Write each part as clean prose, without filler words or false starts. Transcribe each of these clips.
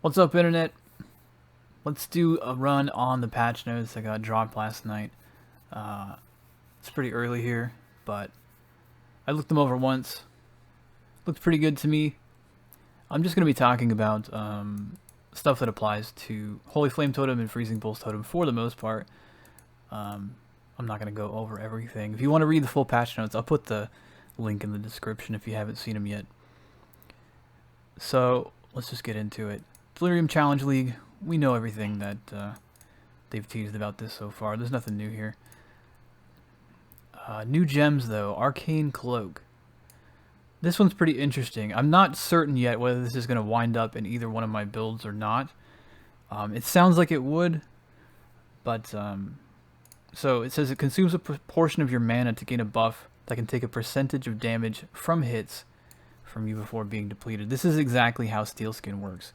What's up, Internet? Let's do a run on the patch notes that got dropped last night. It's pretty early here, but I looked them over once. Looked pretty good to me. I'm just going to be talking about stuff that applies to Holy Flame Totem and Freezing Pulse Totem for the most part. I'm not going to go over everything. If you want to read the full patch notes, I'll put the link in the description if you haven't seen them yet. So, let's just get into it. Delirium Challenge League. We know everything that they've teased about this so far. There's nothing new here. New gems, though. Arcane Cloak. This one's pretty interesting. I'm not certain yet whether this is going to wind up in either one of my builds or not. It sounds like it would, but so it says it consumes a portion of your mana to gain a buff that can take a percentage of damage from hits from you before being depleted. This is exactly how Steel Skin works.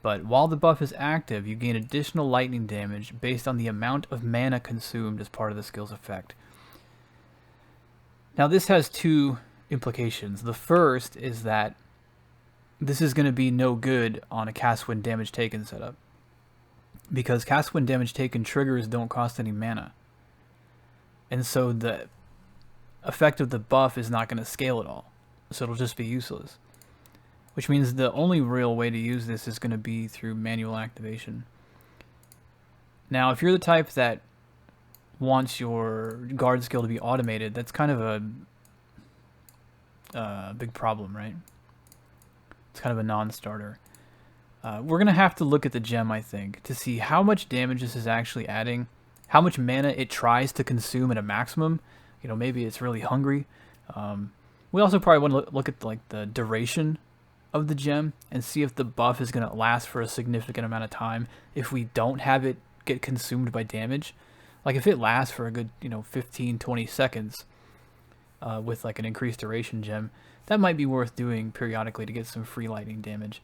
But while the buff is active, you gain additional lightning damage based on the amount of mana consumed as part of the skill's effect. Now this has two implications. The first is that this is going to be no good on a cast when damage taken setup, because cast when damage taken triggers don't cost any mana, and so the effect of the buff is not going to scale at all, so it'll just be useless. Which means the only real way to use this is going to be through manual activation. Now, if you're the type that wants your guard skill to be automated, that's kind of a big problem, right? It's kind of a non-starter. We're going to have to look at the gem, I think, to see how much damage this is actually adding, how much mana it tries to consume at a maximum. You know, maybe it's really hungry. We also probably want to look at like the duration of the gem and see if the buff is going to last for a significant amount of time if we don't have it get consumed by damage. Like if it lasts for a good 15-20 seconds with like an increased duration gem, that might be worth doing periodically to get some free lightning damage.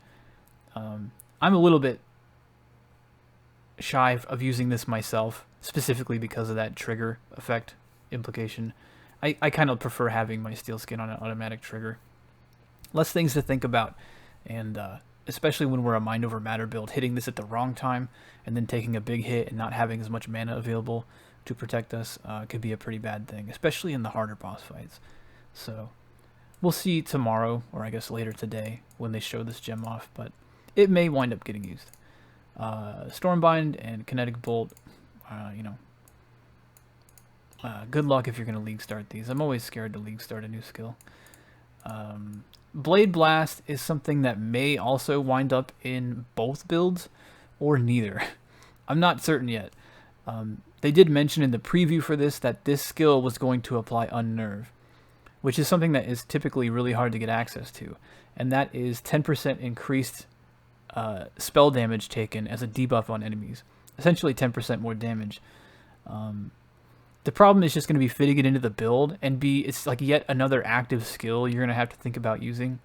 I'm a little bit shy of using this myself, specifically because of that trigger effect implication. I kind of prefer having my Steel Skin on an automatic trigger. Less things to think about, and especially when we're a mind over matter build, hitting this at the wrong time and then taking a big hit and not having as much mana available to protect us could be a pretty bad thing, especially in the harder boss fights. So we'll see tomorrow, or I guess later today, when they show this gem off, but it may wind up getting used. Stormbind and Kinetic Bolt, good luck if you're going to League Start these. I'm always scared to League Start a new skill. Blade Blast is something that may also wind up in both builds, or neither. I'm not certain yet. They did mention in the preview for this that this skill was going to apply Unnerve, which is something that is typically really hard to get access to, and that is 10% increased spell damage taken as a debuff on enemies. Essentially 10% more damage. The problem is just going to be fitting it into the build, and it's like yet another active skill you're going to have to think about using.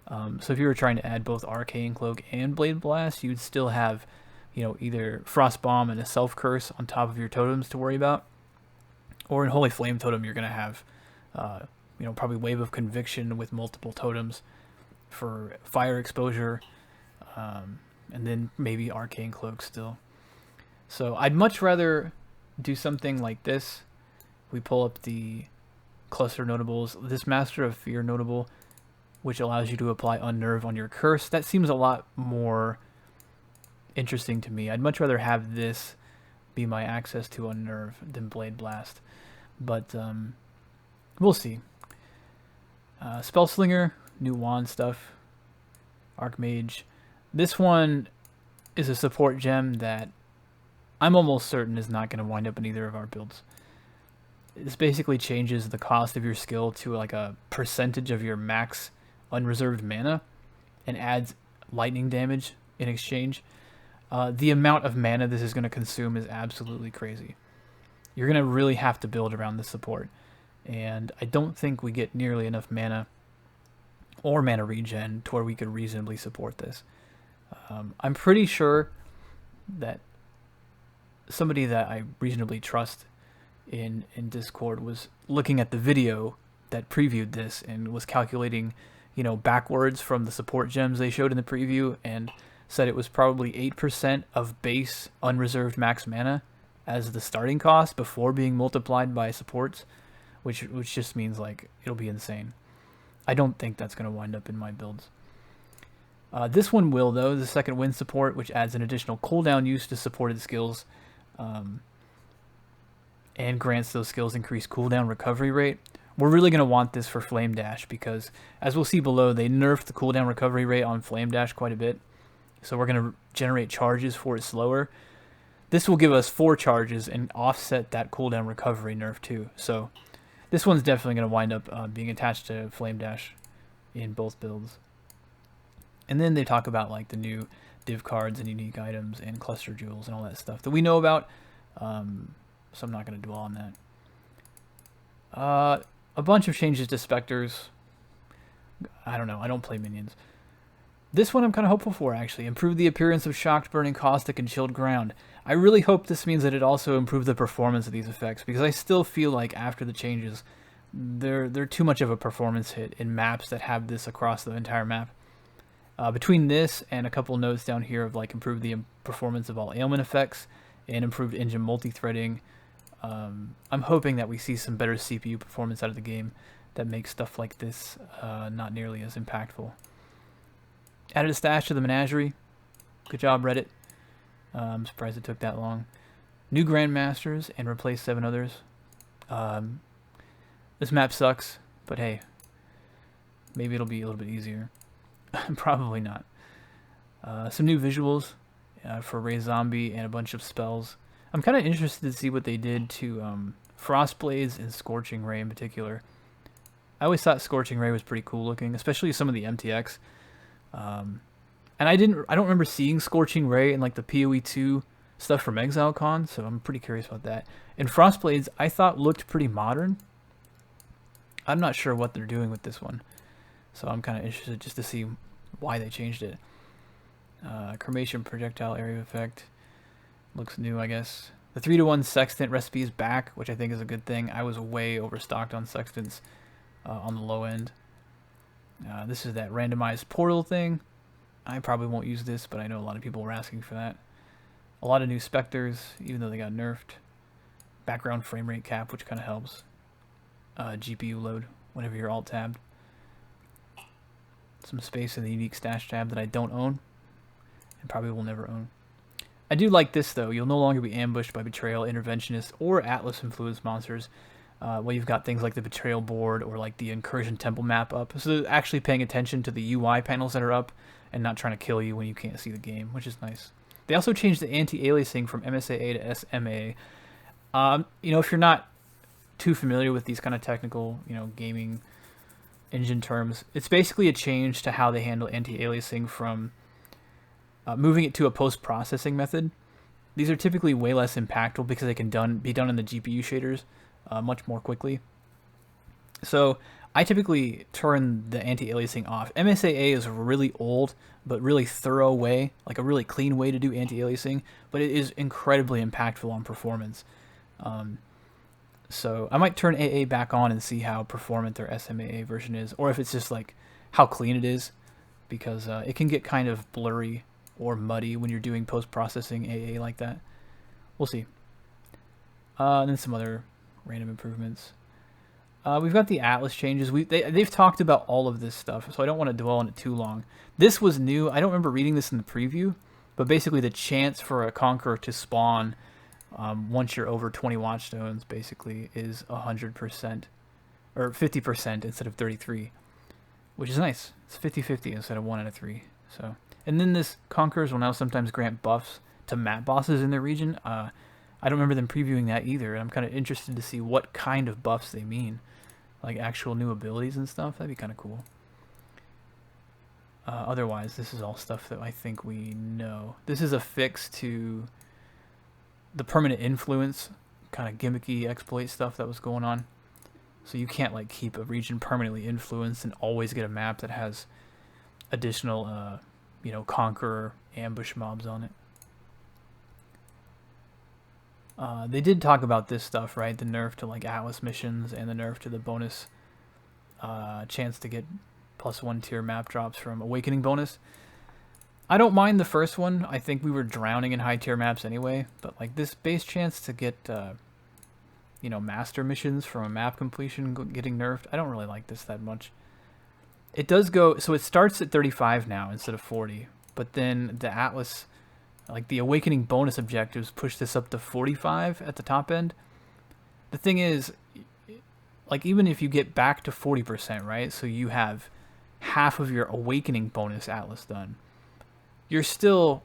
So if you were trying to add both Arcane Cloak and Blade Blast, you'd still have, either Frost Bomb and a Self Curse on top of your totems to worry about. Or in Holy Flame Totem, you're going to have, probably Wave of Conviction with multiple totems for fire exposure, and then maybe Arcane Cloak still. So I'd much rather do something like this. We pull up the cluster notables. This Master of Fear notable, which allows you to apply Unnerve on your curse. That seems a lot more interesting to me. I'd much rather have this be my access to Unnerve than Blade Blast. But we'll see. Spellslinger, new wand stuff. Archmage. This one is a support gem that I'm almost certain is not going to wind up in either of our builds. This basically changes the cost of your skill to like a percentage of your max unreserved mana and adds lightning damage in exchange. The amount of mana this is going to consume is absolutely crazy. You're going to really have to build around this support, and I don't think we get nearly enough mana or mana regen to where we could reasonably support this. I'm pretty sure that somebody that I reasonably trust in Discord was looking at the video that previewed this and was calculating, backwards from the support gems they showed in the preview, and said it was probably 8% of base unreserved max mana as the starting cost before being multiplied by supports, which just means like it'll be insane. I don't think that's going to wind up in my builds. This one will, though, the second wind support, which adds an additional cooldown use to supported skills, and grants those skills increased cooldown recovery rate. We're really going to want this for Flame Dash because, as we'll see below, they nerfed the cooldown recovery rate on Flame Dash quite a bit. So we're going to generate charges for it slower. This will give us 4 charges and offset that cooldown recovery nerf too. So this one's definitely going to wind up being attached to Flame Dash in both builds. And then they talk about like the new div cards and unique items and cluster jewels and all that stuff that we know about. So I'm not going to dwell on that. A bunch of changes to Specters. I don't know. I don't play minions. This one I'm kind of hopeful for, actually. Improve the appearance of shocked, burning, caustic, and chilled ground. I really hope this means that it also improves the performance of these effects, because I still feel like after the changes, they're too much of a performance hit in maps that have this across the entire map. Between this and a couple notes down here of like improve the performance of all ailment effects and improved engine multi-threading, I'm hoping that we see some better CPU performance out of the game that makes stuff like this not nearly as impactful. Added a stash to the menagerie. Good job, Reddit. I'm surprised it took that long. New Grandmasters and replace 7 others. This map sucks, but hey, maybe it'll be a little bit easier. Probably not. Some new visuals for Ray Zombie and a bunch of spells. I'm kind of interested to see what they did to Frostblades and Scorching Ray in particular. I always thought Scorching Ray was pretty cool looking, especially some of the MTX. And I don't remember seeing Scorching Ray in like the PoE 2 stuff from ExileCon, so I'm pretty curious about that. And Frostblades I thought looked pretty modern. I'm not sure what they're doing with this one, so I'm kind of interested just to see why they changed it. Cremation projectile area effect looks new, I guess. The 3-to-1 sextant recipe is back, which I think is a good thing. I was way overstocked on sextants on the low end. This is that randomized portal thing. I probably won't use this, but I know a lot of people were asking for that. A lot of new Specters, even though they got nerfed. Background frame rate cap, which kind of helps. GPU load whenever you're alt-tabbed. Some space in the unique stash tab that I don't own and probably will never own. I do like this, though. You'll no longer be ambushed by Betrayal, Interventionist, or Atlas-influenced monsters. Well, you've got things like the Betrayal board or like the Incursion temple map up. So they're actually paying attention to the UI panels that are up and not trying to kill you when you can't see the game, which is nice. They also changed the anti-aliasing from MSAA to SMA. You know, if you're not too familiar with these kind of technical, gaming engine terms, it's basically a change to how they handle anti-aliasing from moving it to a post-processing method. These are typically way less impactful because they can be done in the GPU shaders much more quickly. So I typically turn the anti-aliasing off. MSAA is a really old but really thorough way, like a really clean way to do anti-aliasing, but it is incredibly impactful on performance. So I might turn AA back on and see how performant their SMAA version is, or if it's just like how clean it is, because it can get kind of blurry or muddy when you're doing post-processing AA like that. We'll see. And then some other random improvements. We've got the Atlas changes. They've talked about all of this stuff, so I don't want to dwell on it too long. This was new. I don't remember reading this in the preview, but basically the chance for a Conqueror to spawn once you're over 20 Watchstones basically is 100%, or 50% instead of 33, which is nice. It's 50-50 instead of 1 out of 3. So, and then this Conquerors will now sometimes grant buffs to map bosses in their region. I don't remember them previewing that either, and I'm kind of interested to see what kind of buffs they mean. Like actual new abilities and stuff. That'd be kind of cool. Otherwise, this is all stuff that I think we know. This is a fix to the permanent influence, kind of gimmicky exploit stuff that was going on. So you can't like keep a region permanently influenced and always get a map that has additional, Conqueror ambush mobs on it. They did talk about this stuff, right? The nerf to like Atlas missions and the nerf to the bonus chance to get +1 tier map drops from Awakening bonus. I don't mind the first one. I think we were drowning in high tier maps anyway, but like this base chance to get, you know, master missions from a map completion getting nerfed, I don't really like this that much. It does go, so it starts at 35 now instead of 40, but then the Atlas, like the Awakening bonus objectives, push this up to 45 at the top end. The thing is, like even if you get back to 40%, right, so you have half of your Awakening bonus Atlas done, you're still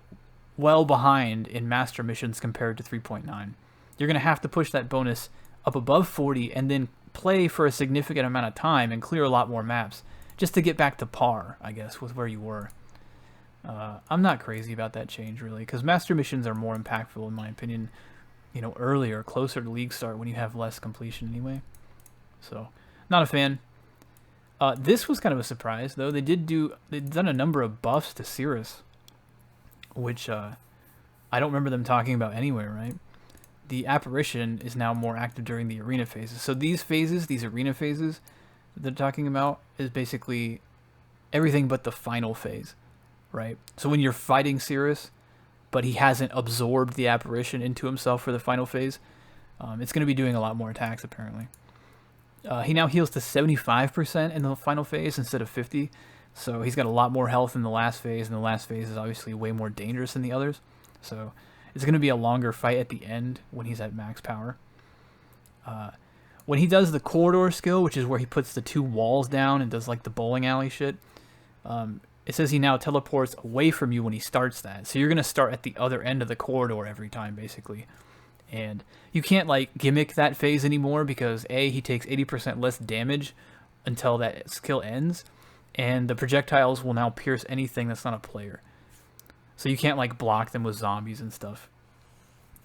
well behind in master missions compared to 3.9. You're going to have to push that bonus up above 40 and then play for a significant amount of time and clear a lot more maps just to get back to par, I guess, with where you were. I'm not crazy about that change, really, because master missions are more impactful, in my opinion, you know, earlier, closer to league start when you have less completion anyway. So, not a fan. This was kind of a surprise, though. They'd done a number of buffs to Sirus, which I don't remember them talking about anywhere, right? The apparition is now more active during the arena phases. So these phases, these arena phases that they're talking about, is basically everything but the final phase, right? So when you're fighting Sirus, but he hasn't absorbed the apparition into himself for the final phase, it's going to be doing a lot more attacks, apparently. He now heals to 75% in the final phase instead of 50, so he's got a lot more health in the last phase, and the last phase is obviously way more dangerous than the others. So it's going to be a longer fight at the end when he's at max power. When he does the corridor skill, which is where he puts the 2 walls down and does like the bowling alley shit, it says he now teleports away from you when he starts that. So you're going to start at the other end of the corridor every time, basically. And you can't like gimmick that phase anymore because A, he takes 80% less damage until that skill ends, and the projectiles will now pierce anything that's not a player. So you can't like block them with zombies and stuff.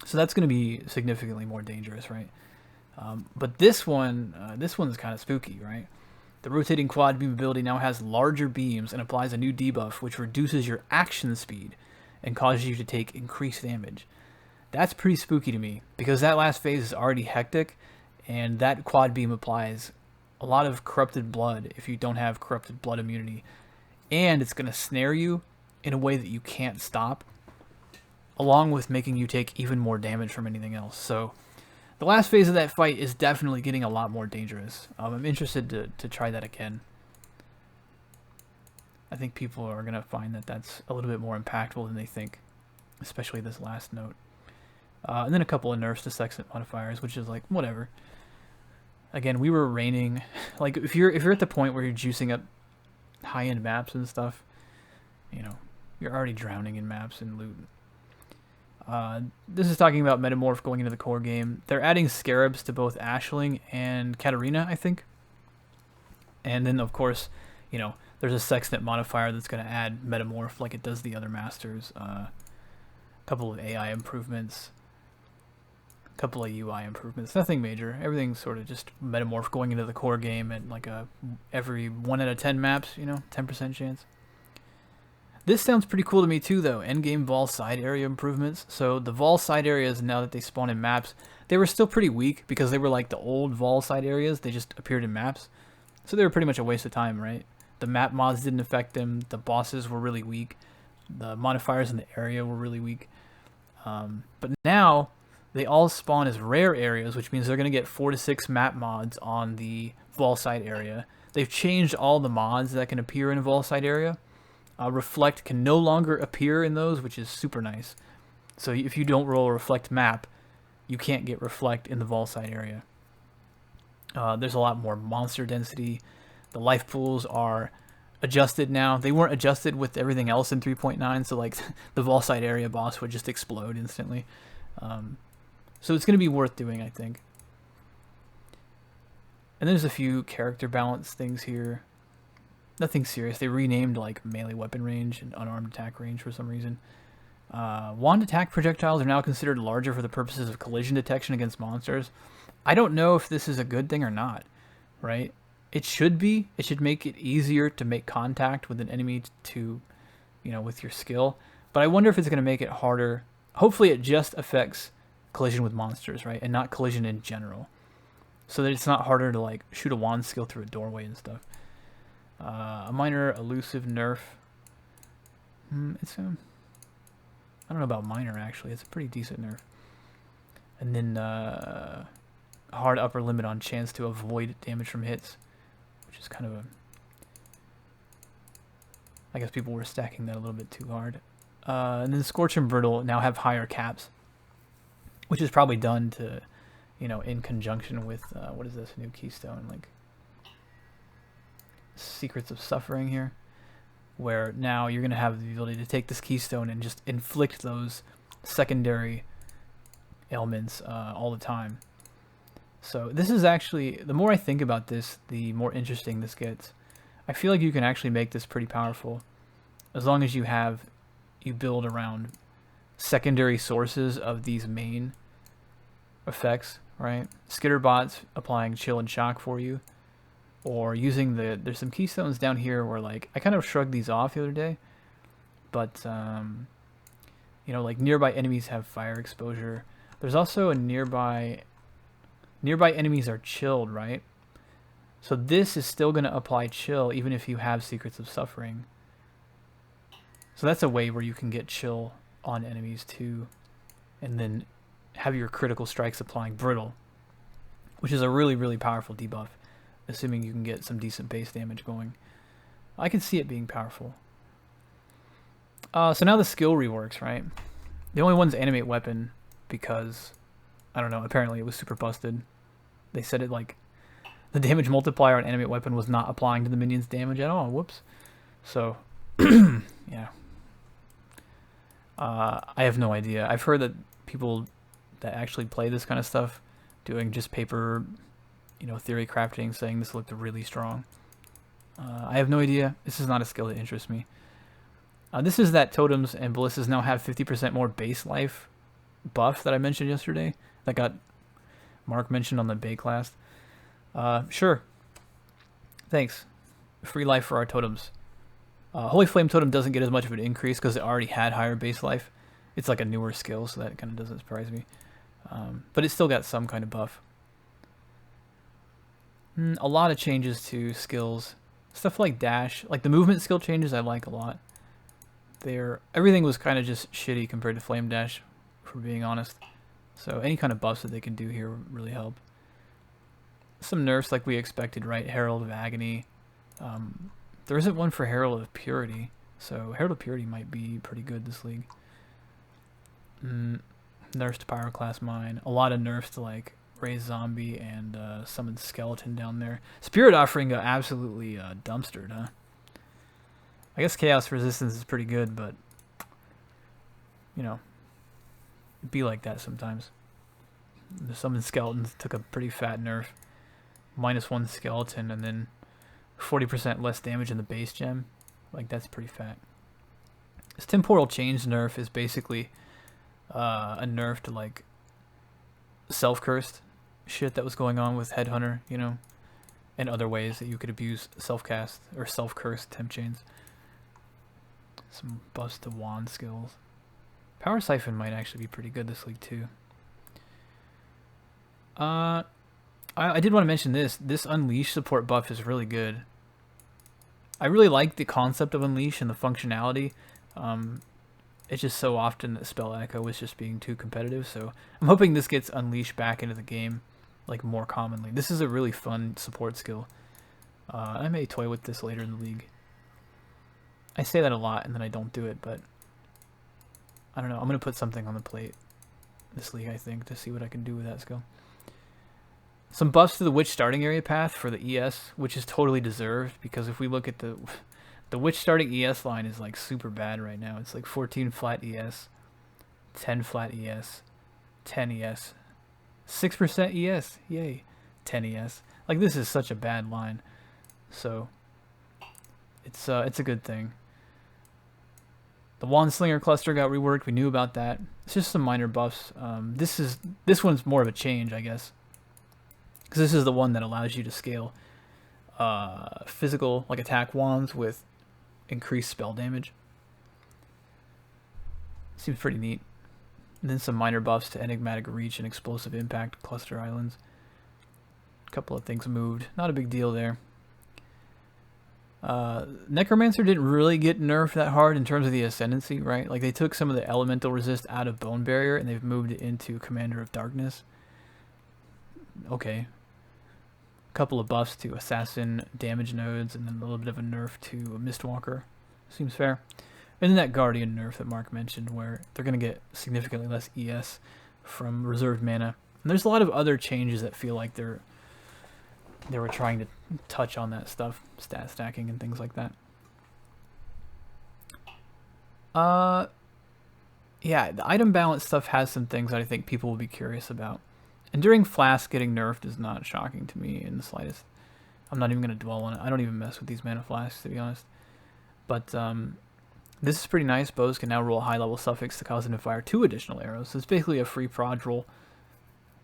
So that's going to be significantly more dangerous, right? But this one's kind of spooky, right? The rotating quad beam ability now has larger beams and applies a new debuff which reduces your action speed and causes you to take increased damage. That's pretty spooky to me because that last phase is already hectic, and that quad beam applies a lot of corrupted blood if you don't have corrupted blood immunity, and it's going to snare you in a way that you can't stop, along with making you take even more damage from anything else. So the last phase of that fight is definitely getting a lot more dangerous. I'm interested to try that again. I think people are going to find that that's a little bit more impactful than they think, especially this last note. And then a couple of nerfs to sextant modifiers, which is like, whatever. Again, we were raining. Like, if you're at the point where you're juicing up high-end maps and stuff, you know, you're already drowning in maps and loot. This is talking about Metamorph going into the core game. They're adding Scarabs to both Ashling and Katarina, I think. And then, of course, you know, there's a Sextant modifier that's going to add Metamorph like it does the other Masters. A couple of AI improvements. A couple of UI improvements. Nothing major. Everything's sort of just Metamorph going into the core game at like every 1 out of 10 maps, you know, 10% chance. This sounds pretty cool to me too, though. Endgame Vol side area improvements. So the Vol side areas, now that they spawn in maps, they were still pretty weak because they were like the old Vol side areas. They just appeared in maps. So they were pretty much a waste of time, right? The map mods didn't affect them. The bosses were really weak. The modifiers in the area were really weak. But now they all spawn as rare areas, which means they're going to get 4 to 6 map mods on the Vol side area. They've changed all the mods that can appear in a Vol side area. Reflect can no longer appear in those, which is super nice. So if you don't roll a Reflect map, you can't get Reflect in the Vol side area. There's a lot more monster density. The life pools are adjusted now. They weren't adjusted with everything else in 3.9, so like the Vol side area boss would just explode instantly. So it's going to be worth doing, I think. And there's a few character balance things here. Nothing serious. They renamed like melee weapon range and unarmed attack range for some reason. Wand attack projectiles are now considered larger for the purposes of collision detection against monsters. I don't know if this is a good thing or not, right? It should be. It should make it easier to make contact with an enemy to, you know, with your skill. But I wonder if it's going to make it harder. Hopefully it just affects collision with monsters, right? And not collision in general. So that it's not harder to like shoot a wand skill through a doorway and stuff. A minor elusive nerf It's I don't know about minor actually. It's a pretty decent nerf. And then hard upper limit on chance to avoid damage from hits, which is kind of a. I guess people were stacking that a little bit too hard. And then Scorch and Brittle now have higher caps, which is probably done to, you know, in conjunction with what is this new keystone, like Secrets of Suffering here, where now you're gonna have the ability to take this keystone and just inflict those secondary ailments all the time. So this is actually, the more I think about this, the more interesting this gets. I feel like you can actually make this pretty powerful as long as you build around secondary sources of these main effects, right? Skitterbots applying chill and shock for you, or using there's some keystones down here where, like, I kind of shrugged these off the other day, but you know, like nearby enemies have fire exposure. There's also a nearby enemies are chilled, right? So this is still going to apply chill even if you have Secrets of Suffering. So that's a way where you can get chill on enemies too, and then have your critical strikes applying brittle, which is a really, really powerful debuff, assuming you can get some decent base damage going. I can see it being powerful. So now the skill reworks, right? The only one's Animate Weapon because, I don't know, apparently it was super busted. They said it like the damage multiplier on Animate Weapon was not applying to the minion's damage at all. Whoops. So, yeah. I have no idea. I've heard that people that actually play this kind of stuff doing just paper, you know, theory crafting, saying this looked really strong. I have no idea. This is not a skill that interests me. This is that Totems and Ballistas now have 50% more base life buff that I mentioned yesterday. That got Mark mentioned on the Bay class. Sure. Thanks. Free life for our Totems. Holy Flame Totem doesn't get as much of an increase because it already had higher base life. It's like a newer skill, so that kind of doesn't surprise me. But it still got some kind of buff. A lot of changes to skills. Stuff like dash. Like the movement skill changes I like a lot. Everything was kind of just shitty compared to Flame Dash, for being honest. So any kind of buffs that they can do here really help. Some nerfs like we expected, right? Herald of Agony. There isn't one for Herald of Purity, so Herald of Purity might be pretty good this league. Nerfs to Pyroclast Mine. A lot of nerfs to like Raise Zombie and Summon Skeleton down there. Spirit Offering got absolutely dumpstered, huh? I guess Chaos Resistance is pretty good, but you know, it'd be like that sometimes. The Summon Skeletons took a pretty fat nerf. -1 skeleton and then 40% less damage in the base gem. Like, that's pretty fat. This Temporal Change nerf is basically a nerf to like self-cursed shit that was going on with Headhunter, you know, and other ways that you could abuse self-cast or self-cursed temp chains. Some buffs to wand skills. Power Siphon might actually be pretty good this league too. I did want to mention this Unleash support buff is really good. I really like the concept of Unleash and the functionality. It's just so often that Spell Echo is just being too competitive, so I'm hoping this gets Unleash back into the game like more commonly. This is a really fun support skill. I may toy with this later in the league. I say that a lot and then I don't do it, but I don't know. I'm going to put something on the plate this league, I think, to see what I can do with that skill. Some buffs to the Witch starting area path for the ES, which is totally deserved, because if we look at the Witch starting ES line is like super bad right now. It's like 14 flat ES, 10 flat ES, 10 ES, 6% ES, yay, 10 ES. Like, this is such a bad line. So it's a good thing. The Wand Slinger cluster got reworked. We knew about that. It's just some minor buffs. This one's more of a change, I guess, because this is the one that allows you to scale physical, like attack wands with increased spell damage. Seems pretty neat. And then some minor buffs to Enigmatic Reach and Explosive Impact cluster islands. A couple of things moved. Not a big deal there. Necromancer didn't really get nerfed that hard in terms of the Ascendancy, right? Like, they took some of the elemental resist out of Bone Barrier, and they've moved it into Commander of Darkness. Okay. A couple of buffs to Assassin damage nodes, and then a little bit of a nerf to Mistwalker. Seems fair. And then that Guardian nerf that Mark mentioned, where they're going to get significantly less ES from reserved mana. And there's a lot of other changes that feel like they were trying to touch on that stuff, stat stacking and things like that. Yeah, the item balance stuff has some things that I think people will be curious about. Enduring Flask getting nerfed is not shocking to me in the slightest. I'm not even going to dwell on it. I don't even mess with these mana flasks, to be honest. But this is pretty nice. Bows can now roll a high-level suffix to cause them to fire 2 additional arrows. So it's basically a free prod roll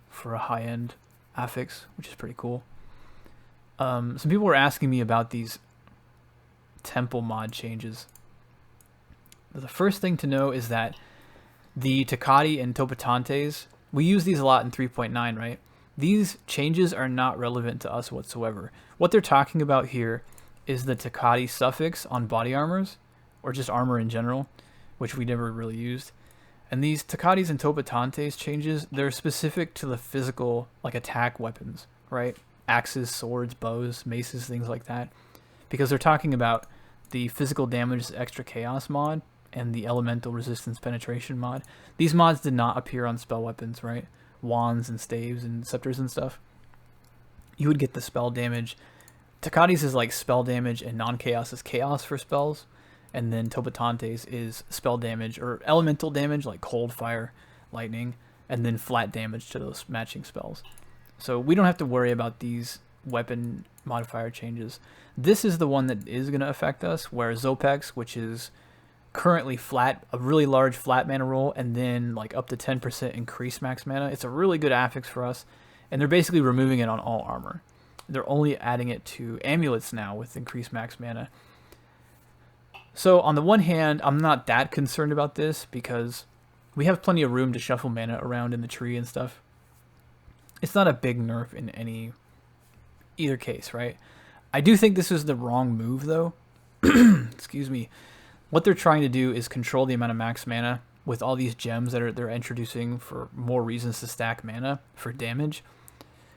for a high-end affix, which is pretty cool. Some people were asking me about these temple mod changes. The first thing to know is that the Takati and Topatantes, we use these a lot in 3.9, right? These changes are not relevant to us whatsoever. What they're talking about here is the Takati suffix on body armors, or just armor in general, which we never really used. And these Takatis and Topatantes changes, they're specific to the physical, like, attack weapons, right? Axes, swords, bows, maces, things like that. Because they're talking about the physical damage extra chaos mod and the elemental resistance penetration mod. These mods did not appear on spell weapons, right? Wands and staves and scepters and stuff. You would get the spell damage. Takati's is like spell damage, and non-chaos is chaos for spells. And then Topatantes is spell damage or elemental damage like cold, fire, lightning, and then flat damage to those matching spells. So we don't have to worry about these weapon modifier changes. This is the one that is going to affect us, where Zopex, which is currently flat, a really large flat mana roll, and then like up to 10% increased max mana. It's a really good affix for us, and they're basically removing it on all armor. They're only adding it to amulets now with increased max mana. So on the one hand, I'm not that concerned about this because we have plenty of room to shuffle mana around in the tree and stuff. It's not a big nerf in either case, right? I do think this is the wrong move, though. Excuse me. What they're trying to do is control the amount of max mana with all these gems that they're introducing for more reasons to stack mana for damage.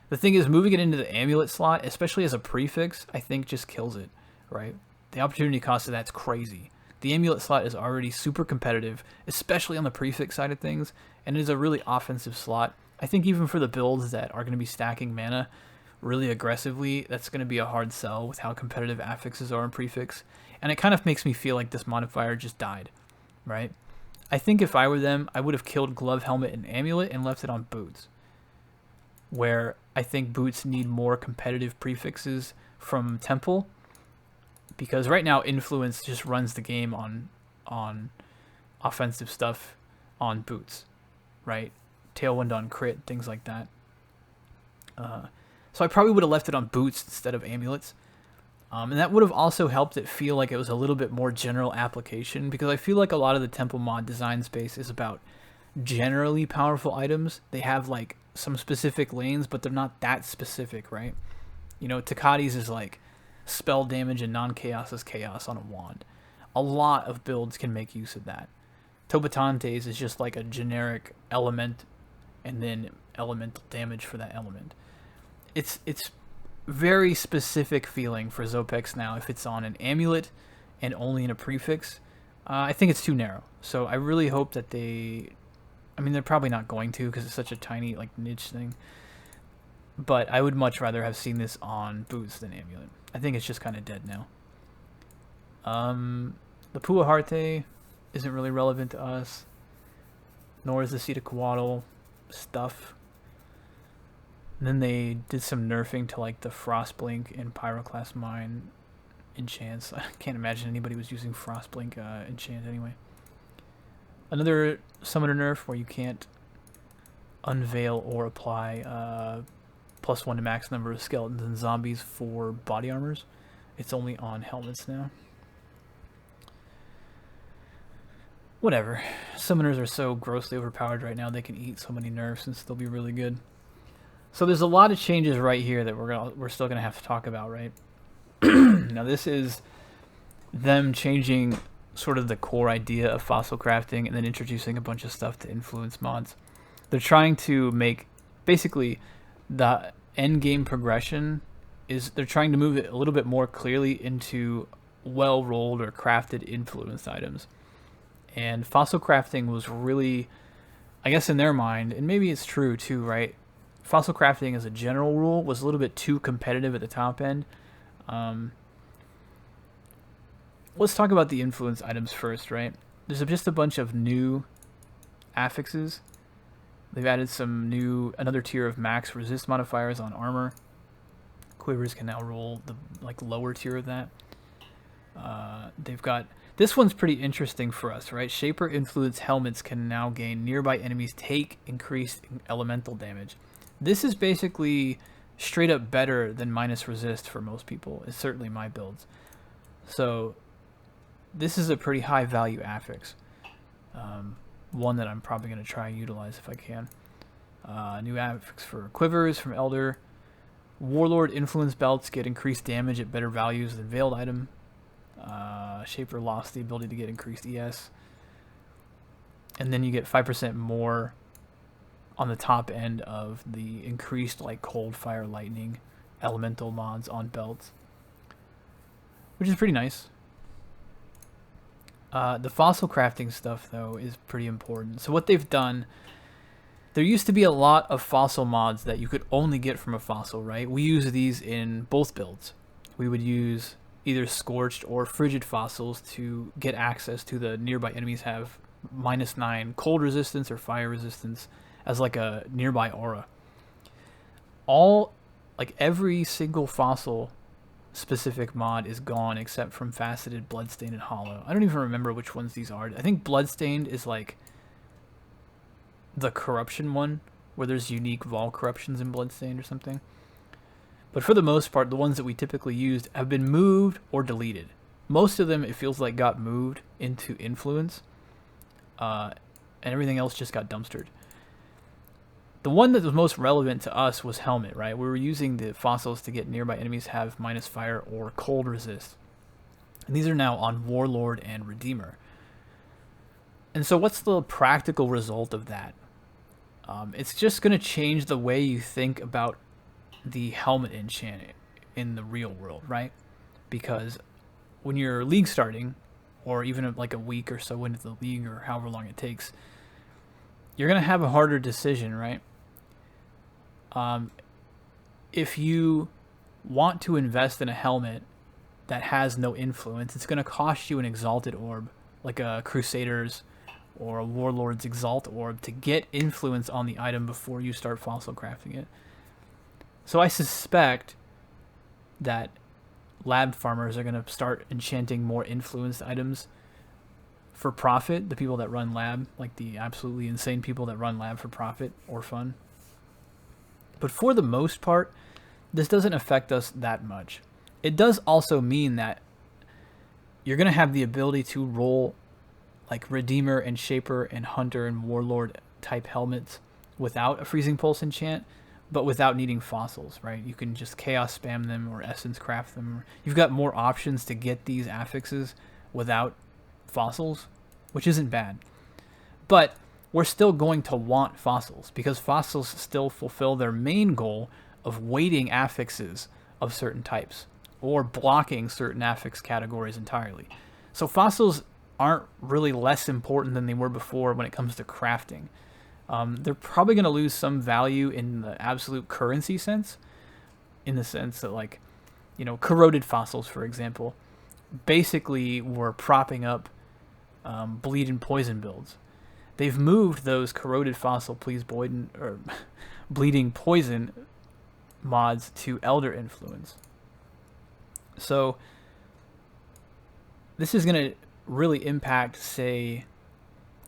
The thing is, moving it into the amulet slot, especially as a prefix, I think just kills it, right? The opportunity cost of that's crazy. The amulet slot is already super competitive, especially on the prefix side of things, and it is a really offensive slot. I think even for the builds that are going to be stacking mana really aggressively, that's going to be a hard sell with how competitive affixes are in prefix. And it kind of makes me feel like this modifier just died, right? I think if I were them, I would have killed Glove, Helmet, and Amulet and left it on Boots, where I think Boots need more competitive prefixes from Temple, because right now Influence just runs the game on offensive stuff on Boots, right? Tailwind on crit, things like that. So I probably would have left it on Boots instead of Amulets. And that would have also helped it feel like it was a little bit more general application, because I feel like a lot of the Temple mod design space is about generally powerful items. They have like some specific lanes, but they're not that specific, right? You know, Takati's is like spell damage and non-chaos is chaos on a wand. A lot of builds can make use of that. Topatantes is just like a generic element and then elemental damage for that element. It's very specific feeling for Zopex now if it's on an amulet and only in a prefix. I think it's too narrow. So I really hope that they're probably not going to, because it's such a tiny like niche thing. But I would much rather have seen this on Boots than amulet. I think it's just kind of dead now. The Puaharte isn't really relevant to us, nor is the Seed of Coatl stuff. And then they did some nerfing to like the Frostblink and Pyroclast Mine enchants. I can't imagine anybody was using Frostblink enchant anyway. Another summoner nerf where you can't unveil or apply +1 to max number of skeletons and zombies for body armors. It's only on helmets now. Whatever. Summoners are so grossly overpowered right now, they can eat so many nerfs and still be really good. So there's a lot of changes right here that we're still gonna have to talk about, right? Now this is them changing sort of the core idea of fossil crafting and then introducing a bunch of stuff to influence mods. They're trying to make basically the end game progression is they're trying to move it a little bit more clearly into well rolled or crafted influenced items. And fossil crafting was really, I guess in their mind, and maybe it's true too, right? Fossil crafting as a general rule was a little bit too competitive at the top end. Let's talk about the influence items first, right? There's just a bunch of new affixes. They've added another tier of max resist modifiers on armor. Quivers can now roll the lower tier of that. They've got, this one's pretty interesting for us, right? Shaper influence helmets can now gain nearby enemies take increased elemental damage. This is basically straight up better than minus resist for most people. It's certainly my builds. So this is a pretty high value affix. One that I'm probably going to try and utilize if I can. New affix for quivers from Elder. Warlord influence belts get increased damage at better values than veiled item. Shaper lost the ability to get increased ES. And then you get 5% more on the top end of the increased cold, fire, lightning elemental mods on belts, which is pretty nice. The fossil crafting stuff though is pretty important. So what they've done, there used to be a lot of fossil mods that you could only get from a fossil, right? We use these in both builds. We would use either scorched or frigid fossils to get access to the nearby enemies have -9 cold resistance or fire resistance as a nearby aura. Every single fossil specific mod is gone except from faceted, bloodstained, and hollow. I don't even remember which ones these are. I think bloodstained is the corruption one where there's unique vol corruptions in bloodstained or something. But for the most part, the ones that we typically used have been moved or deleted. Most of them, it feels like, got moved into influence, and everything else just got dumpstered. The one that was most relevant to us was helmet, right? We were using the fossils to get nearby enemies have minus fire or cold resist. And these are now on Warlord and Redeemer. And so what's the practical result of that? It's just going to change the way you think about the helmet enchant in the real world, right? Because when you're league starting, or even a week or so into the league, or however long it takes, you're going to have a harder decision, right? If you want to invest in a helmet that has no influence, it's going to cost you an exalted orb, like a Crusader's or a Warlord's Exalt orb, to get influence on the item before you start fossil crafting it. So I suspect that lab farmers are going to start enchanting more influenced items for profit, the people that run lab, the absolutely insane people that run lab for profit or fun. But for the most part, this doesn't affect us that much. It does also mean that you're going to have the ability to roll Redeemer and Shaper and Hunter and Warlord type helmets without a Freezing Pulse enchant, but without needing fossils, right? You can just chaos spam them or essence craft them. You've got more options to get these affixes without fossils, which isn't bad. But we're still going to want fossils because fossils still fulfill their main goal of weighting affixes of certain types or blocking certain affix categories entirely. So fossils aren't really less important than they were before when it comes to crafting. They're probably going to lose some value in the absolute currency sense, in the sense that corroded fossils, for example, basically were propping up bleed and poison builds. They've moved those corroded fossil bleeding poison mods to Elder influence. So this is going to really impact, say,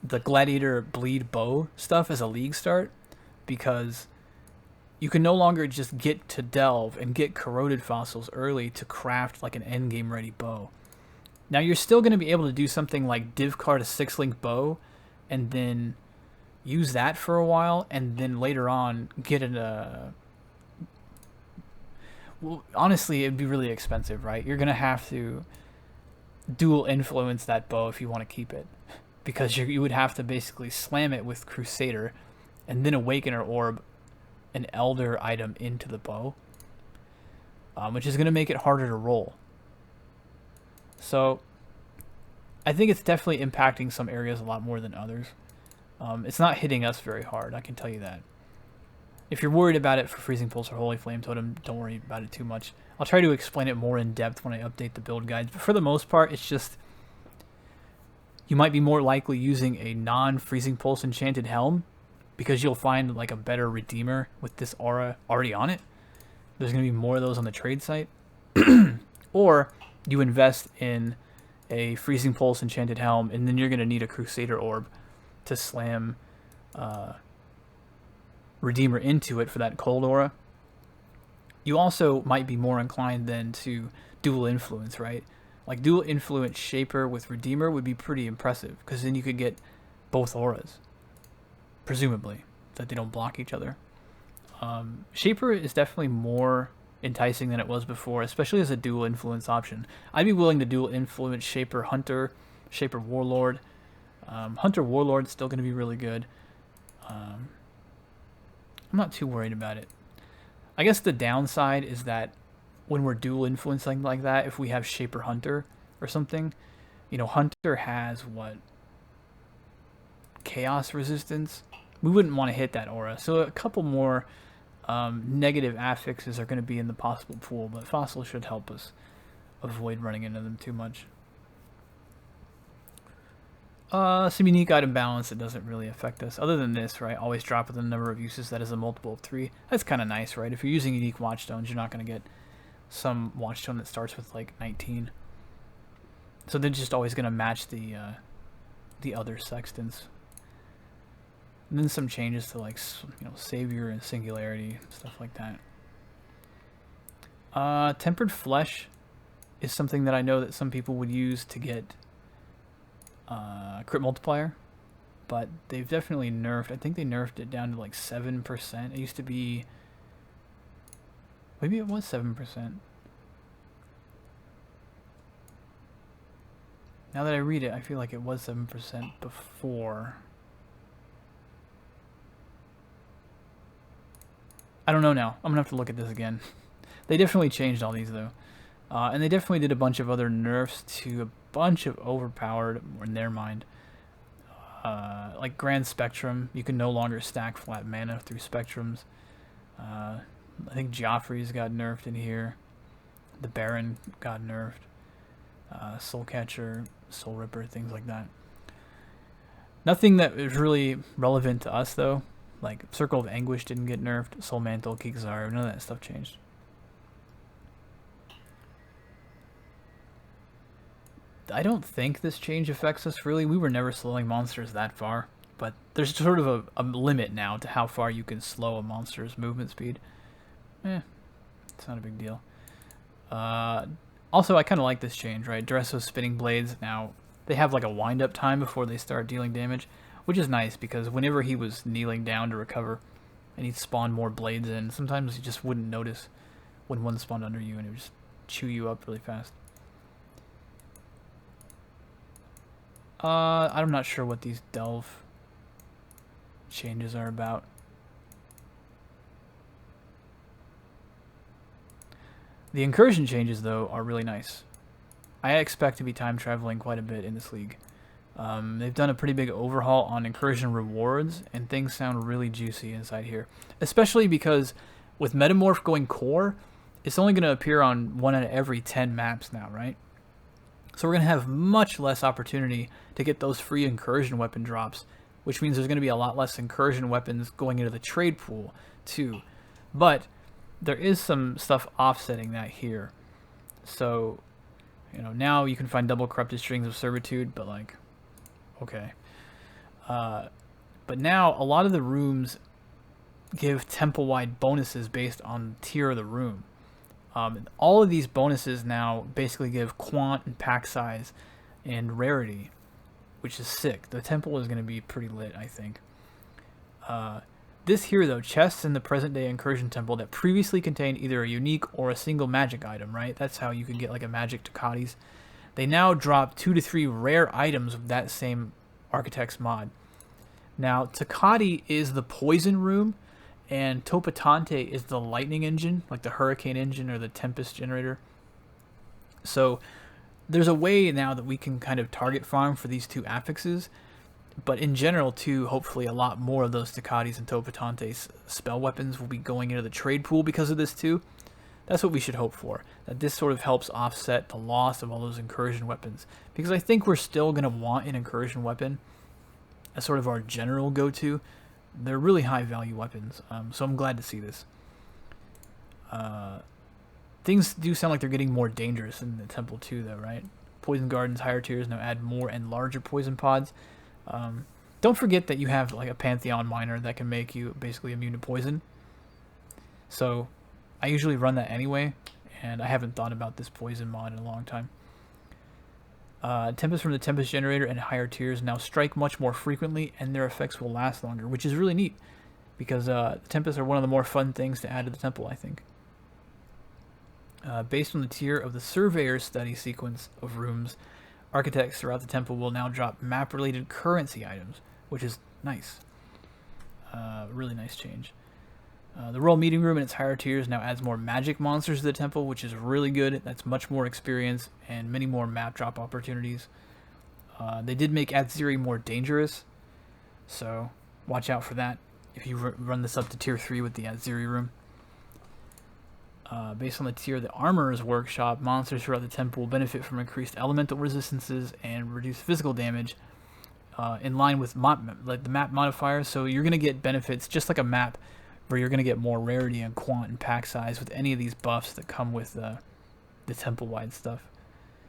the Gladiator bleed bow stuff as a league start, because you can no longer just get to delve and get corroded fossils early to craft an endgame ready bow. Now you're still going to be able to do something like div card a 6-link bow and then use that for a while, and then later on get well, honestly, it'd be really expensive, right? You're going to have to dual influence that bow if you want to keep it, because you would have to basically slam it with Crusader, and then Awakener Orb, an Elder item into the bow, which is going to make it harder to roll. So I think it's definitely impacting some areas a lot more than others. It's not hitting us very hard, I can tell you that. If you're worried about it for Freezing Pulse or Holy Flame Totem, don't worry about it too much. I'll try to explain it more in depth when I update the build guides, but for the most part, it's just you might be more likely using a non-Freezing Pulse Enchanted Helm because you'll find like a better Redeemer with this aura already on it. There's going to be more of those on the trade site. Or you invest in a Freezing Pulse Enchanted Helm, and then you're going to need a Crusader Orb to slam Redeemer into it for that cold aura. You also might be more inclined then to dual influence, right? Like dual influence Shaper with Redeemer would be pretty impressive, because then you could get both auras, presumably, that they don't block each other. Shaper is definitely more enticing than it was before, especially as a dual influence option. I'd be willing to dual influence Shaper Hunter, Shaper Warlord. Hunter Warlord's still going to be really good. I'm not too worried about it. I guess the downside is that when we're dual influencing like that, if we have Shaper Hunter or something, you know, Hunter has what? Chaos resistance? We wouldn't want to hit that aura. So a couple more negative affixes are going to be in the possible pool, but Fossil should help us avoid running into them too much. Some unique item balance that doesn't really affect us. Other than this, right, always drop with a number of uses that is a multiple of 3. That's kind of nice, right? If you're using unique watchstones, you're not going to get some watchstone that starts with like 19. So they're just always going to match the other sextants. And then some changes to like, you know, Savior and Singularity, stuff like that. Tempered Flesh is something that I know that some people would use to get crit multiplier, but they've definitely nerfed. I think they nerfed it down to like 7%. It used to be, maybe it was 7%. Now that I read it, I feel like it was 7% before. I don't know now. I'm gonna have to look at this again. They definitely changed all these though. And they definitely did a bunch of other nerfs to a bunch of overpowered, in their mind. Like Grand Spectrum, you can no longer stack flat mana through Spectrums. I think Joffrey's got nerfed in here. The Baron got nerfed. Soul Catcher, Soul Ripper, things like that. Nothing that is really relevant to us though. Like Circle of Anguish didn't get nerfed. Soul Mantle, Kikzar, none of that stuff changed. I don't think this change affects us really. We were never slowing monsters that far, but there's sort of a limit now to how far you can slow a monster's movement speed. It's not a big deal. Also, I kind of like this change, right? Dresso's Spinning Blades, now they have like a wind-up time before they start dealing damage, which is nice because whenever he was kneeling down to recover and he'd spawn more blades in, sometimes you just wouldn't notice when one spawned under you and it would just chew you up really fast. I'm not sure what these delve changes are about. The Incursion changes, though, are really nice. I expect to be time traveling quite a bit in this league. They've done a pretty big overhaul on Incursion rewards, and things sound really juicy inside here. Especially because with Metamorph going core, it's only going to appear on 1 out of every 10 maps now, right? So we're going to have much less opportunity to get those free Incursion weapon drops, which means there's going to be a lot less Incursion weapons going into the trade pool, too. But there is some stuff offsetting that here. So, you know, now you can find double corrupted strings of servitude, but like, okay. But now a lot of the rooms give temple-wide bonuses based on tier of the room. All of these bonuses now basically give quant and pack size and rarity, which is sick. The temple is going to be pretty lit, I think. This here, though, chests in the present-day Incursion Temple that previously contained either a unique or a single magic item, right? That's how you could get like a magic Ducatis. they now drop 2 to 3 rare items of that same Architect's mod. Now, Takati is the poison room, and Topatante is the lightning engine, like the hurricane engine or the tempest generator. So there's a way now that we can kind of target farm for these two affixes, but in general too, hopefully a lot more of those Takatis and Topatante's spell weapons will be going into the trade pool because of this too. That's what we should hope for, that this sort of helps offset the loss of all those incursion weapons, because I think we're still going to want an incursion weapon as sort of our general go-to. They're really high value weapons, so I'm glad to see this. Things do sound like they're getting more dangerous in the temple too, though, right? Poison Gardens higher tiers now add more and larger poison pods. Don't forget that you have like a Pantheon Miner that can make you basically immune to poison. So I usually run that anyway, and I haven't thought about this poison mod in a long time. Tempest from the Tempest Generator and higher tiers now strike much more frequently, and their effects will last longer, which is really neat, because the Tempests are one of the more fun things to add to the temple, I think. Based on the tier of the Surveyor's Study sequence of rooms, architects throughout the temple will now drop map-related currency items, which is nice. Really nice change. The Royal Meeting Room and its higher tiers now adds more magic monsters to the temple, which is really good. That's much more experience and many more map drop opportunities. They did make Atziri more dangerous, so watch out for that if you run this up to tier 3 with the Atziri room. Based on the tier of the Armorer's Workshop, monsters throughout the temple will benefit from increased elemental resistances and reduced physical damage in line with like the map modifiers. So you're going to get benefits just like a map, where you're going to get more rarity and quant and pack size with any of these buffs that come with the temple-wide stuff.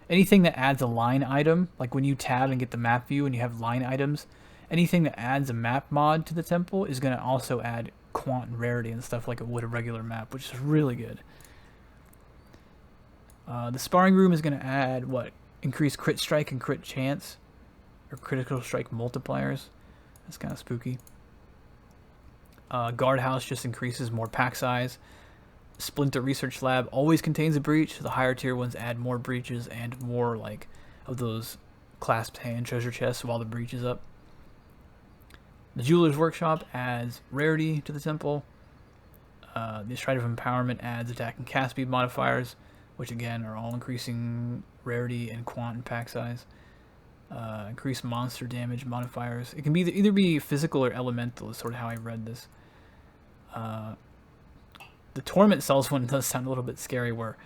Anything that adds a line item, like when you tab and get the map view and you have line items, anything that adds a map mod to the temple is going to also add quant and rarity and stuff like it would a regular map, which is really good. The Sparring Room is going to add, increased crit strike and crit chance, or critical strike multipliers. That's kind of spooky. Guardhouse just increases more pack size. Splinter Research Lab always contains a breach. The higher tier ones add more breaches and more like of those clasped hand treasure chests while the breach is up. The Jeweler's Workshop adds rarity to the temple. The Stride of Empowerment adds attack and cast speed modifiers, which again are all increasing rarity and quant and pack size. Increased monster damage modifiers. It can be either be physical or elemental is sort of how I read this. The Torment Cells one does sound a little bit scary, where,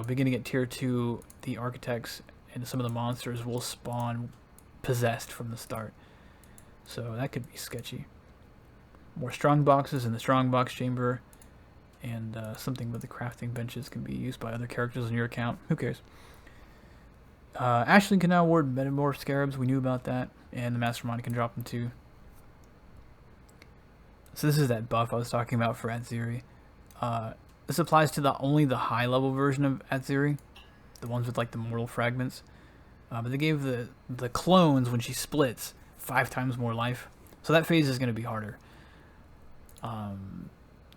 beginning at tier 2, the architects and some of the monsters will spawn possessed from the start. So that could be sketchy. More strong boxes in the strong box chamber, and something with the crafting benches can be used by other characters in your account. Who cares? Ashling can now award Metamorph Scarabs. We knew about that. And the Mastermind can drop them too. So this is that buff I was talking about for Atziri. This applies to only the high level version of Atziri, the ones with like the mortal fragments. But they gave the clones, when she splits, 5 times more life. So that phase is going to be harder.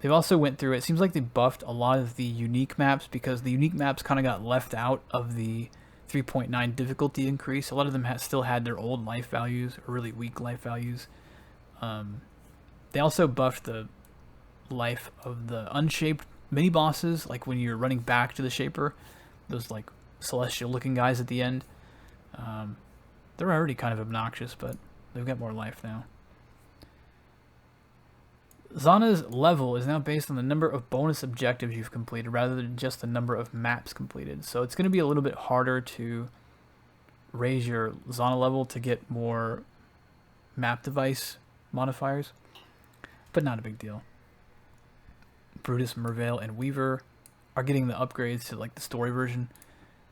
They've also went through, it seems like they buffed a lot of the unique maps, because the unique maps kind of got left out of the 3.9 difficulty increase. A lot of them still had their old life values, or really weak life values. They also buffed the life of the unshaped mini bosses, like when you're running back to the shaper, those like celestial looking guys at the end. They're already kind of obnoxious, but they've got more life now. Zana's level is now based on the number of bonus objectives you've completed rather than just the number of maps completed. So it's going to be a little bit harder to raise your Zana level to get more map device modifiers, but not a big deal. Brutus, Merveil, and Weaver are getting the upgrades to like the story version.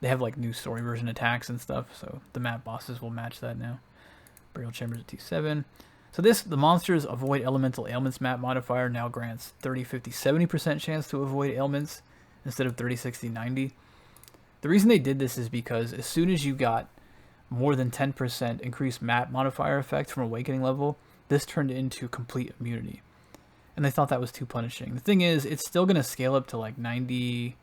They have like new story version attacks and stuff, so the map bosses will match that now. Burial Chambers at T7. So the monsters avoid elemental ailments map modifier now grants 30, 50, 70% chance to avoid ailments instead of 30, 60, 90. The reason they did this is because as soon as you got more than 10% increased map modifier effect from Awakening level, this turned into complete immunity. And they thought that was too punishing. The thing is, it's still going to scale up to like 90,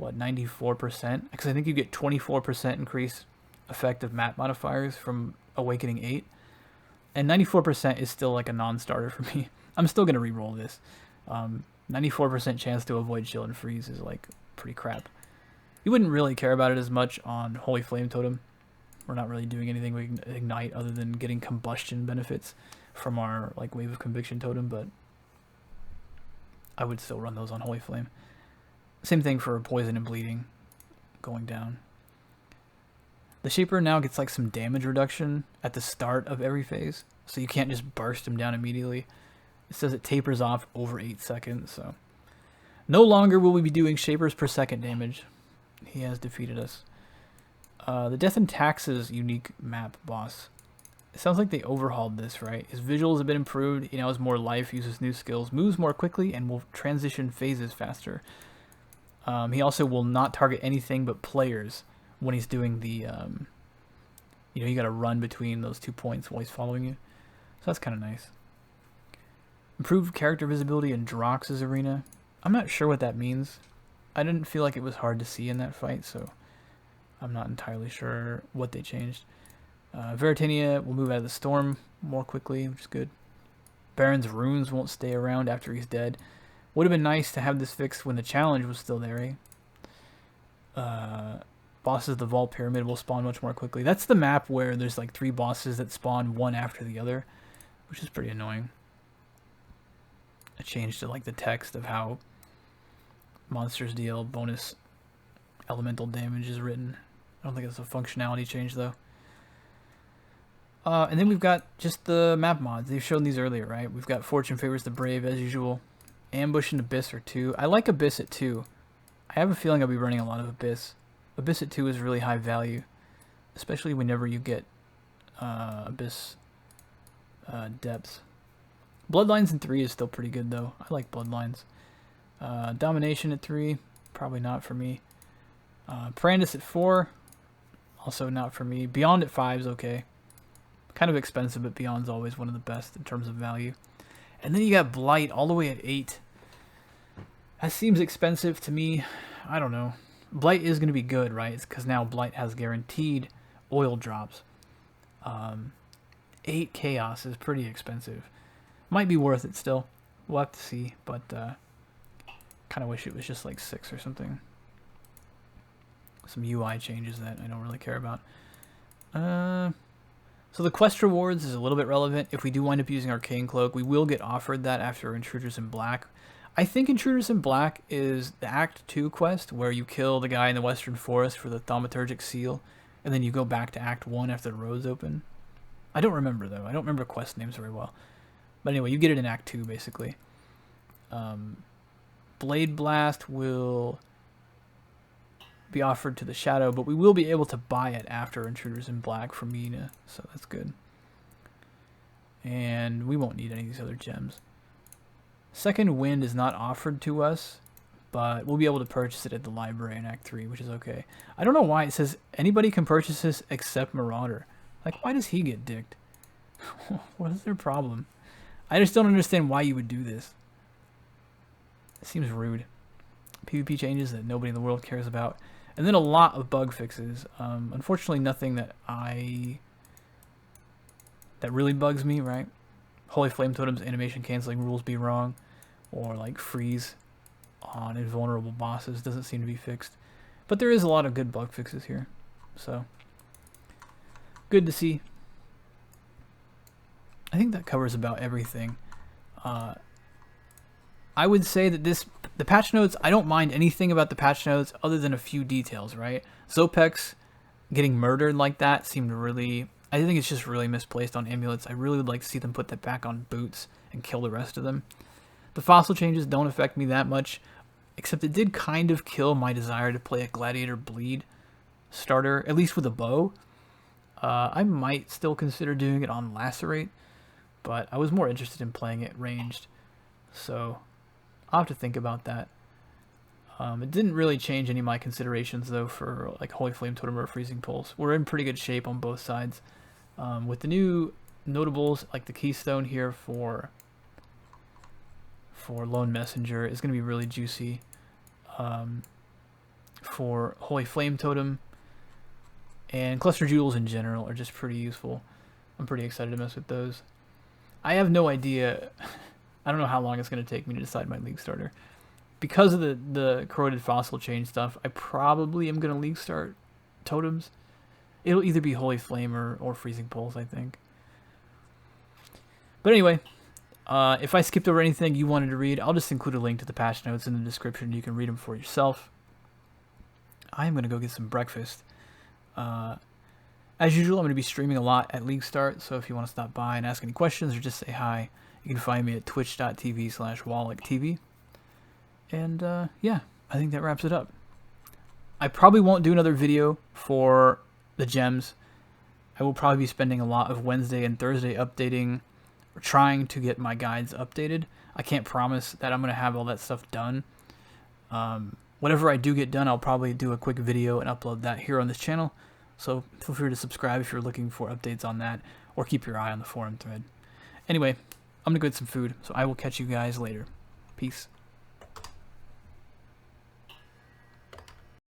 what, 94%? Because I think you get 24% increase effect of map modifiers from Awakening 8. And 94% is still like a non-starter for me. I'm still going to re-roll this. 94% chance to avoid shield and freeze is like pretty crap. You wouldn't really care about it as much on Holy Flame Totem. We're not really doing anything with Ignite other than getting combustion benefits from our like Wave of Conviction Totem, but I would still run those on Holy Flame. Same thing for Poison and Bleeding going down. The Shaper now gets like some damage reduction at the start of every phase, so you can't just burst him down immediately. It says it tapers off over 8 seconds, so no longer will we be doing Shapers per second damage. He has defeated us. The Death and Taxes unique map boss. It sounds like they overhauled this, right? His visuals have been improved. He now has more life, uses new skills, moves more quickly, and will transition phases faster. He also will not target anything but players when he's doing the, you gotta run between those 2 points while he's following you. So that's kind of nice. Improved character visibility in Drox's arena. I'm not sure what that means. I didn't feel like it was hard to see in that fight, so I'm not entirely sure what they changed. Veritania will move out of the storm more quickly, which is good. Baron's runes won't stay around after he's dead. Would have been nice to have this fixed when the challenge was still there, eh? Bosses of the Vault Pyramid will spawn much more quickly. That's the map where there's like 3 bosses that spawn one after the other, which is pretty annoying. I changed like the text of how monsters deal bonus elemental damage is written. I don't think it's a functionality change though. And then we've got just the map mods. They've shown these earlier, right? We've got Fortune Favors the Brave as usual. Ambush and Abyss are 2. I like Abyss at 2. I have a feeling I'll be running a lot of Abyss. Abyss at 2 is really high value, especially whenever you get Abyss depths. Bloodlines in 3 is still pretty good though. I like Bloodlines. Domination at 3, probably not for me. Parandus at 4, also not for me. Beyond at 5 is okay. Kind of expensive, but Beyond's always one of the best in terms of value. And then you got Blight all the way at 8. That seems expensive to me. I don't know. Blight is going to be good, right? It's because now Blight has guaranteed oil drops. 8 Chaos is pretty expensive. Might be worth it still. We'll have to see, but kind of wish it was just like 6 or something. Some UI changes that I don't really care about. So the quest rewards is a little bit relevant. If we do wind up using Arcane Cloak, we will get offered that after Intruders in Black. I think Intruders in Black is the Act 2 quest where you kill the guy in the Western Forest for the Thaumaturgic Seal, and then you go back to Act 1 after the roads open. I don't remember, though. I don't remember quest names very well. But anyway, you get it in Act 2, basically. Blade Blast will be offered to the Shadow, but we will be able to buy it after Intruders in Black from Mina, so that's good. And we won't need any of these other gems. Second Wind is not offered to us, but we'll be able to purchase it at the library in Act 3, which is okay. I don't know why it says anybody can purchase this except Marauder. Like, why does he get dicked? What is their problem? I just don't understand why you would do this. It seems rude. PvP changes that nobody in the world cares about. And then a lot of bug fixes. Unfortunately, nothing that really bugs me, right? Holy Flame Totems animation canceling rules be wrong, or like freeze on invulnerable bosses doesn't seem to be fixed. But there is a lot of good bug fixes here, so good to see. I think that covers about everything. I would say that the patch notes, I don't mind anything about the patch notes other than a few details, right? Zopex getting murdered like that seemed really... I think it's just really misplaced on amulets. I really would like to see them put that back on boots and kill the rest of them. The fossil changes don't affect me that much, except it did kind of kill my desire to play a Gladiator Bleed starter, at least with a bow. I might still consider doing it on Lacerate, but I was more interested in playing it ranged, so I'll have to think about that. It didn't really change any of my considerations, though, for like Holy Flame Totem or Freezing Pulse. We're in pretty good shape on both sides. With the new notables, like the Keystone here for Lone Messenger, is going to be really juicy. for Holy Flame Totem, and Cluster Jewels in general are just pretty useful. I'm pretty excited to mess with those. I have no idea. I don't know how long it's going to take me to decide my League starter. Because of the corroded fossil chain stuff, I probably am going to League start totems. It'll either be Holy Flame or Freezing Pulse, I think. But anyway, if I skipped over anything you wanted to read, I'll just include a link to the patch notes in the description. You can read them for yourself. I am going to go get some breakfast. As usual, I'm going to be streaming a lot at League Start, so if you want to stop by and ask any questions or just say hi, you can find me at twitch.tv/WallachTV. And yeah, I think that wraps it up. I probably won't do another video for the gems. I will probably be spending a lot of Wednesday and Thursday updating or trying to get my guides updated. I can't promise that I'm going to have all that stuff done. Whatever I do get done, I'll probably do a quick video and upload that here on this channel. So feel free to subscribe if you're looking for updates on that, or keep your eye on the forum thread. Anyway, I'm going to go get some food, so I will catch you guys later. Peace.